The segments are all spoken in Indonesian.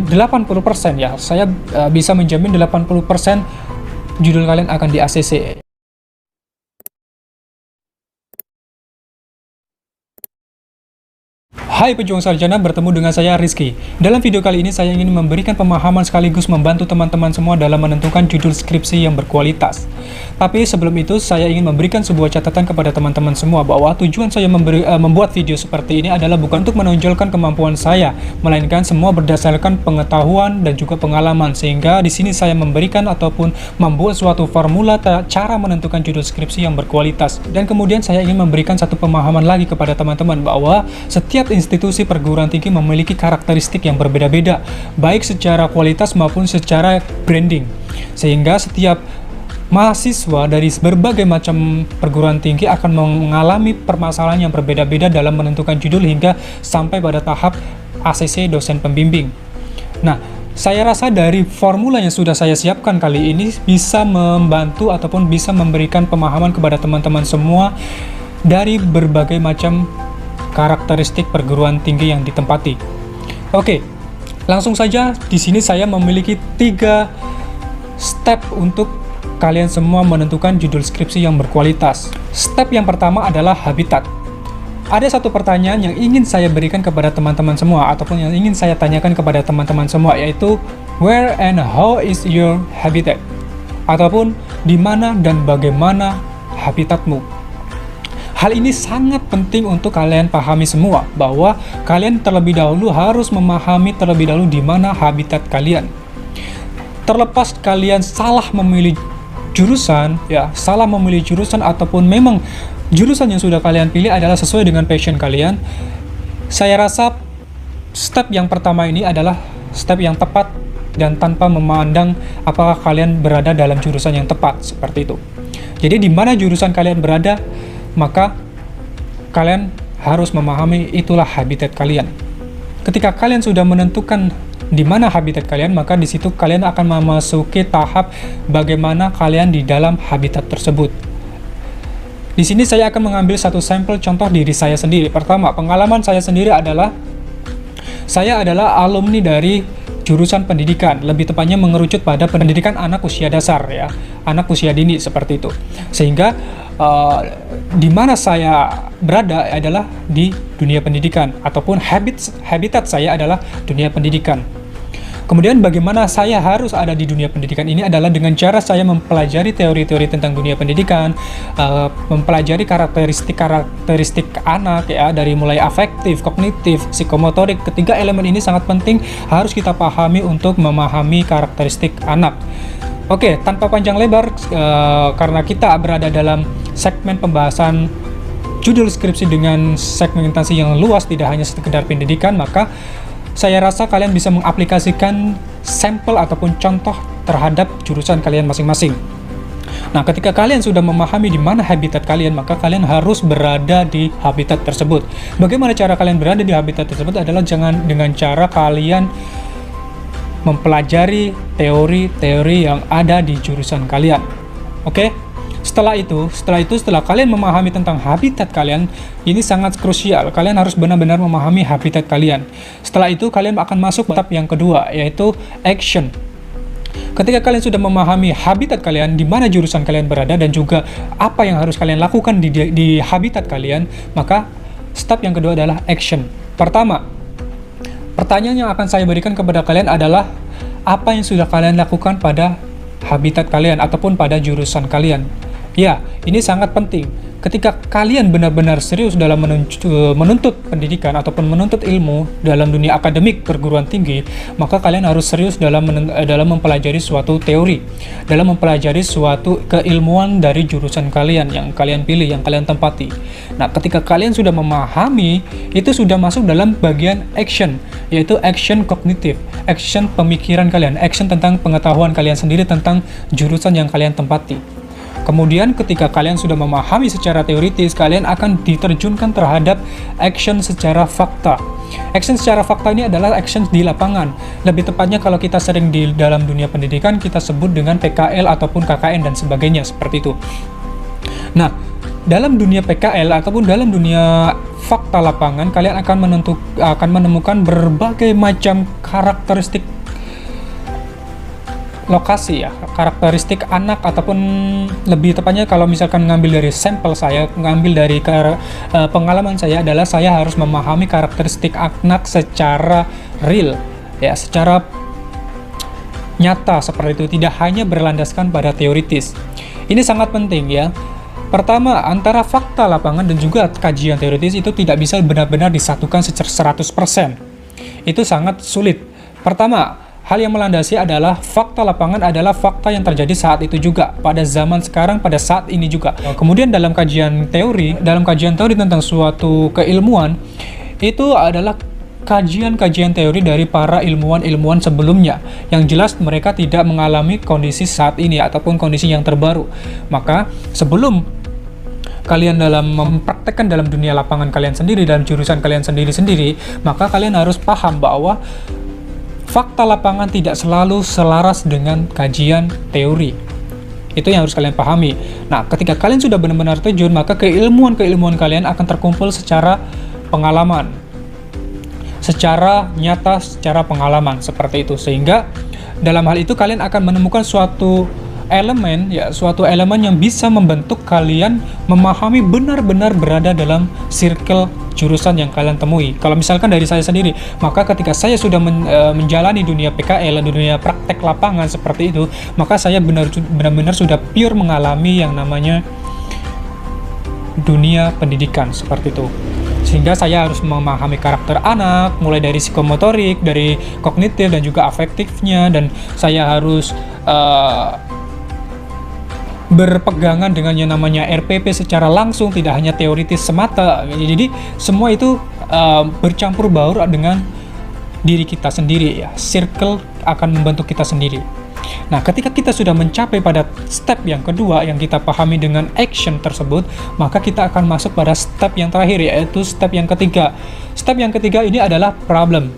80% ya, saya bisa menjamin 80% judul kalian akan di ACC. Hai pejuang sarjana, bertemu dengan saya Rizky. Dalam video kali ini saya ingin memberikan pemahaman sekaligus membantu teman-teman semua dalam menentukan judul skripsi yang berkualitas. Tapi sebelum itu saya ingin memberikan sebuah catatan kepada teman-teman semua bahwa tujuan saya membuat video seperti ini adalah bukan untuk menonjolkan kemampuan saya, melainkan semua berdasarkan pengetahuan dan juga pengalaman, sehingga di sini saya memberikan ataupun membuat suatu formula cara menentukan judul skripsi yang berkualitas. Dan kemudian saya ingin memberikan satu pemahaman lagi kepada teman-teman bahwa setiap institusi perguruan tinggi memiliki karakteristik yang berbeda-beda, baik secara kualitas maupun secara branding, sehingga setiap mahasiswa dari berbagai macam perguruan tinggi akan mengalami permasalahan yang berbeda-beda dalam menentukan judul hingga sampai pada tahap ACC dosen pembimbing. Nah, saya rasa dari formula yang sudah saya siapkan kali ini bisa membantu ataupun bisa memberikan pemahaman kepada teman-teman semua dari berbagai macam karakteristik perguruan tinggi yang ditempati. Oke, langsung saja. Di sini saya memiliki 3 step untuk kalian semua menentukan judul skripsi yang berkualitas. Step yang pertama adalah habitat. Ada satu pertanyaan yang ingin saya berikan kepada teman-teman semua ataupun yang ingin saya tanyakan kepada teman-teman semua, yaitu where and how is your habitat? Ataupun di mana dan bagaimana habitatmu? Hal ini sangat penting untuk kalian pahami semua, bahwa kalian terlebih dahulu harus memahami terlebih dahulu di mana habitat kalian. Terlepas kalian salah memilih jurusan, salah memilih jurusan ataupun memang jurusan yang sudah kalian pilih adalah sesuai dengan passion kalian, saya rasa step yang pertama ini adalah step yang tepat dan tanpa memandang apakah kalian berada dalam jurusan yang tepat, seperti itu. Jadi di mana jurusan kalian berada, maka kalian harus memahami itulah habitat kalian. Ketika kalian sudah menentukan di mana habitat kalian, maka di situ kalian akan memasuki tahap bagaimana kalian di dalam habitat tersebut. Di sini saya akan mengambil satu sampel contoh diri saya sendiri. Pertama, pengalaman saya sendiri adalah saya adalah alumni dari jurusan pendidikan, lebih tepatnya mengerucut pada pendidikan anak usia dasar, anak usia dini, seperti itu. Sehingga di mana saya berada adalah di dunia pendidikan, ataupun habitat saya adalah dunia pendidikan. Kemudian bagaimana saya harus ada di dunia pendidikan ini adalah dengan cara saya mempelajari teori-teori tentang dunia pendidikan, mempelajari karakteristik anak, dari mulai afektif, kognitif, psikomotorik. Ketiga elemen ini sangat penting, harus kita pahami untuk memahami karakteristik anak. Oke, tanpa panjang lebar, karena kita berada dalam segmen pembahasan judul skripsi dengan segmentasi yang luas, tidak hanya sekedar pendidikan, maka saya rasa kalian bisa mengaplikasikan sampel ataupun contoh terhadap jurusan kalian masing-masing. Nah, ketika kalian sudah memahami di mana habitat kalian, maka kalian harus berada di habitat tersebut. Bagaimana cara kalian berada di habitat tersebut adalah dengan cara kalian mempelajari teori-teori yang ada di jurusan kalian. Oke? Setelah kalian memahami tentang habitat kalian, ini sangat krusial. Kalian harus benar-benar memahami habitat kalian. Setelah itu kalian akan masuk tahap yang kedua, yaitu action. Ketika kalian sudah memahami habitat kalian, di mana jurusan kalian berada, dan juga apa yang harus kalian lakukan di habitat kalian, maka step yang kedua adalah action. Pertama, pertanyaan yang akan saya berikan kepada kalian adalah apa yang sudah kalian lakukan pada habitat kalian ataupun pada jurusan kalian. Ya, ini sangat penting. Ketika kalian benar-benar serius dalam menuntut pendidikan ataupun menuntut ilmu dalam dunia akademik perguruan tinggi, maka kalian harus serius dalam mempelajari suatu teori, dalam mempelajari suatu keilmuan dari jurusan kalian yang kalian pilih, yang kalian tempati. Nah, ketika kalian sudah memahami, itu sudah masuk dalam bagian action, yaitu action kognitif, action pemikiran kalian, action tentang pengetahuan kalian sendiri tentang jurusan yang kalian tempati. Kemudian ketika kalian sudah memahami secara teoritis, kalian akan diterjunkan terhadap action secara fakta. Action secara fakta ini adalah action di lapangan. Lebih tepatnya kalau kita sering di dalam dunia pendidikan, kita sebut dengan PKL ataupun KKN dan sebagainya, seperti itu. Nah, dalam dunia PKL ataupun dalam dunia fakta lapangan, kalian akan menemukan berbagai macam karakteristik lokasi ya, karakteristik anak, ataupun lebih tepatnya kalau misalkan ngambil dari sampel saya, ngambil dari pengalaman saya adalah saya harus memahami karakteristik anak secara real ya, secara nyata seperti itu, tidak hanya berlandaskan pada teoritis. Ini sangat penting ya. Pertama, antara fakta lapangan dan juga kajian teoritis itu tidak bisa benar-benar disatukan secara 100%. Itu sangat sulit. Pertama, hal yang melandasi adalah fakta lapangan adalah fakta yang terjadi saat itu juga, pada zaman sekarang, pada saat ini juga. Kemudian dalam kajian teori tentang suatu keilmuan, itu adalah kajian-kajian teori dari para ilmuwan-ilmuwan sebelumnya, yang jelas mereka tidak mengalami kondisi saat ini ataupun kondisi yang terbaru. Maka sebelum kalian dalam mempraktekkan dalam dunia lapangan kalian sendiri, dalam jurusan kalian sendiri-sendiri, maka kalian harus paham bahwa fakta lapangan tidak selalu selaras dengan kajian teori. Itu yang harus kalian pahami. Nah, ketika kalian sudah benar-benar terjun, maka keilmuan-keilmuan kalian akan terkumpul secara pengalaman, secara nyata, secara pengalaman, seperti itu. Sehingga dalam hal itu kalian akan menemukan suatu elemen yang bisa membentuk kalian memahami benar-benar berada dalam circle jurusan yang kalian temui. Kalau misalkan dari saya sendiri, maka ketika saya sudah menjalani dunia PKL, dunia praktek lapangan seperti itu, maka saya benar-benar sudah pure mengalami yang namanya dunia pendidikan seperti itu. Sehingga saya harus memahami karakter anak, mulai dari psikomotorik, dari kognitif, dan juga afektifnya, dan saya harus berpegangan dengan yang namanya RPP secara langsung, tidak hanya teoritis semata. Jadi semua itu bercampur baur dengan diri kita sendiri ya. Circle akan membentuk kita sendiri. Nah, ketika kita sudah mencapai pada step yang kedua yang kita pahami dengan action tersebut, maka kita akan masuk pada step yang terakhir, yaitu step yang ketiga. Step yang ketiga ini adalah problem.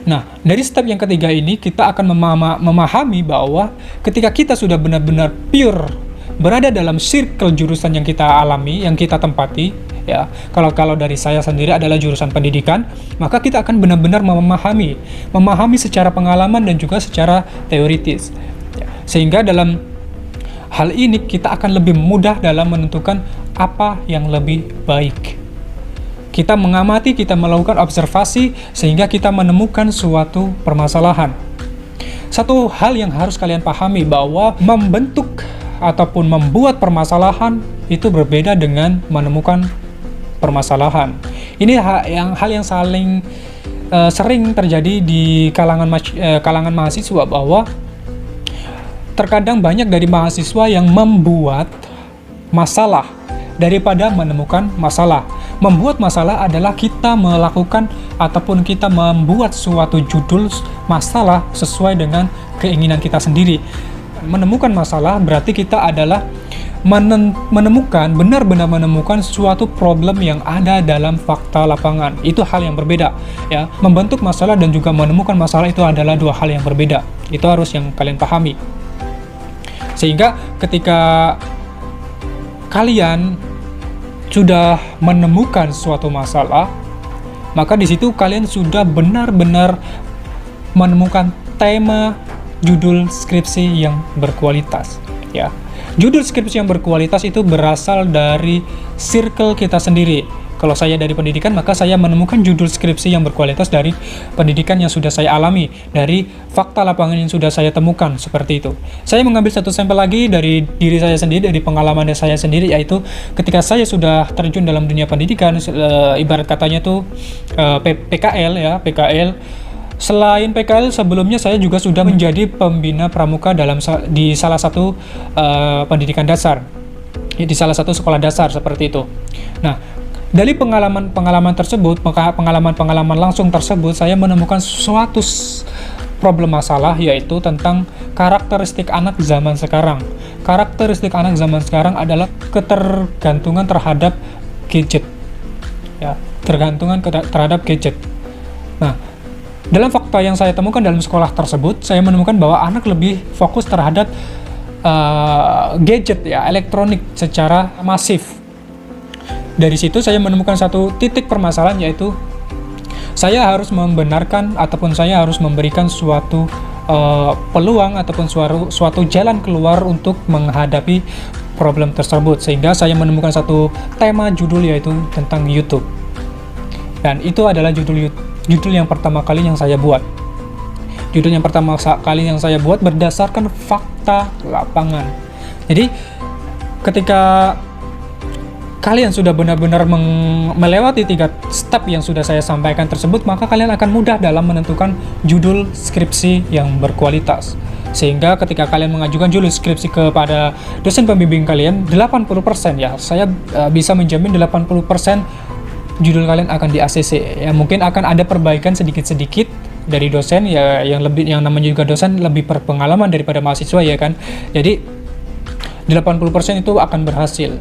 Nah, dari step yang ketiga ini kita akan memahami bahwa ketika kita sudah benar-benar pure berada dalam circle jurusan yang kita alami, yang kita tempati, ya. Kalau dari saya sendiri adalah jurusan pendidikan, maka kita akan benar-benar memahami secara pengalaman dan juga secara teoritis. Ya. Sehingga dalam hal ini kita akan lebih mudah dalam menentukan apa yang lebih baik. Kita mengamati, kita melakukan observasi, sehingga kita menemukan suatu permasalahan. Satu hal yang harus kalian pahami bahwa membentuk ataupun membuat permasalahan itu berbeda dengan menemukan permasalahan. Ini hal yang saling sering terjadi di kalangan mahasiswa, bahwa terkadang banyak dari mahasiswa yang membuat masalah daripada menemukan masalah. Membuat masalah adalah kita melakukan ataupun kita membuat suatu judul masalah sesuai dengan keinginan kita sendiri. Menemukan masalah berarti kita adalah benar-benar menemukan suatu problem yang ada dalam fakta lapangan. Itu hal yang berbeda ya. Membentuk masalah dan juga menemukan masalah itu adalah dua hal yang berbeda. Itu harus yang kalian pahami. Sehingga ketika kalian sudah menemukan suatu masalah, maka di situ kalian sudah benar-benar menemukan tema judul skripsi yang berkualitas ya. Judul skripsi yang berkualitas itu berasal dari circle kita sendiri. Kalau saya dari pendidikan, maka saya menemukan judul skripsi yang berkualitas dari pendidikan yang sudah saya alami, dari fakta lapangan yang sudah saya temukan, seperti itu. Saya mengambil satu sampel lagi dari diri saya sendiri, dari pengalaman saya sendiri, yaitu ketika saya sudah terjun dalam dunia pendidikan, ibarat katanya tuh PKL ya, PKL. Selain PKL, sebelumnya saya juga sudah menjadi pembina pramuka di salah satu pendidikan dasar, di salah satu sekolah dasar, seperti itu. Nah, dari pengalaman tersebut, pengalaman langsung tersebut, saya menemukan suatu problem masalah, yaitu tentang karakteristik anak zaman sekarang. Karakteristik anak zaman sekarang adalah ketergantungan terhadap gadget. Ya, tergantungan terhadap gadget. Nah, dalam fakta yang saya temukan dalam sekolah tersebut, saya menemukan bahwa anak lebih fokus terhadap gadget ya, elektronik secara masif. Dari situ saya menemukan satu titik permasalahan, yaitu saya harus membenarkan ataupun saya harus memberikan suatu peluang ataupun suatu jalan keluar untuk menghadapi problem tersebut, sehingga saya menemukan satu tema judul yaitu tentang YouTube. Dan itu adalah judul yang pertama kali yang saya buat. Judul yang pertama kali yang saya buat berdasarkan fakta lapangan. Jadi ketika kalian sudah benar-benar melewati 3 step yang sudah saya sampaikan tersebut, maka kalian akan mudah dalam menentukan judul skripsi yang berkualitas. Sehingga ketika kalian mengajukan judul skripsi kepada dosen pembimbing kalian, 80% ya, saya bisa menjamin 80% judul kalian akan di ACC. Ya, mungkin akan ada perbaikan sedikit-sedikit dari dosen ya, yang namanya juga dosen lebih berpengalaman daripada mahasiswa ya kan. Jadi 80% itu akan berhasil.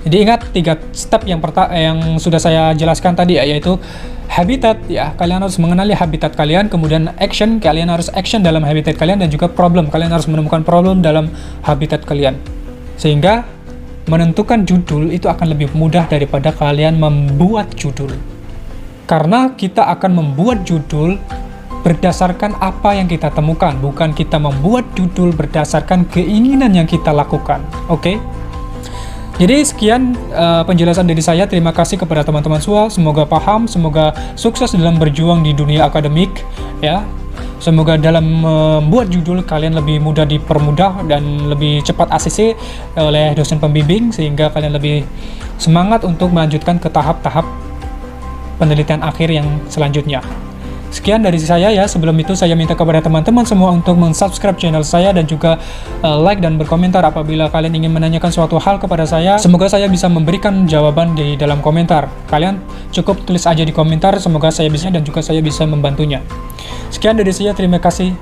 Jadi ingat 3 step yang sudah saya jelaskan tadi ya, yaitu habitat ya, kalian harus mengenali habitat kalian, kemudian action, kalian harus action dalam habitat kalian, dan juga problem, kalian harus menemukan problem dalam habitat kalian. Sehingga menentukan judul itu akan lebih mudah daripada kalian membuat judul. Karena kita akan membuat judul berdasarkan apa yang kita temukan, bukan kita membuat judul berdasarkan keinginan yang kita lakukan. Oke? Jadi sekian penjelasan dari saya. Terima kasih kepada teman-teman semua. Semoga paham, semoga sukses dalam berjuang di dunia akademik ya. Semoga dalam membuat judul kalian lebih mudah dipermudah dan lebih cepat ACC oleh dosen pembimbing, sehingga kalian lebih semangat untuk melanjutkan ke tahap-tahap penelitian akhir yang selanjutnya. Sekian dari saya ya. Sebelum itu saya minta kepada teman-teman semua untuk mensubscribe channel saya dan juga like dan berkomentar apabila kalian ingin menanyakan suatu hal kepada saya. Semoga saya bisa memberikan jawaban di dalam komentar. Kalian cukup tulis aja di komentar, semoga saya bisa dan juga saya bisa membantunya. Sekian dari saya, terima kasih.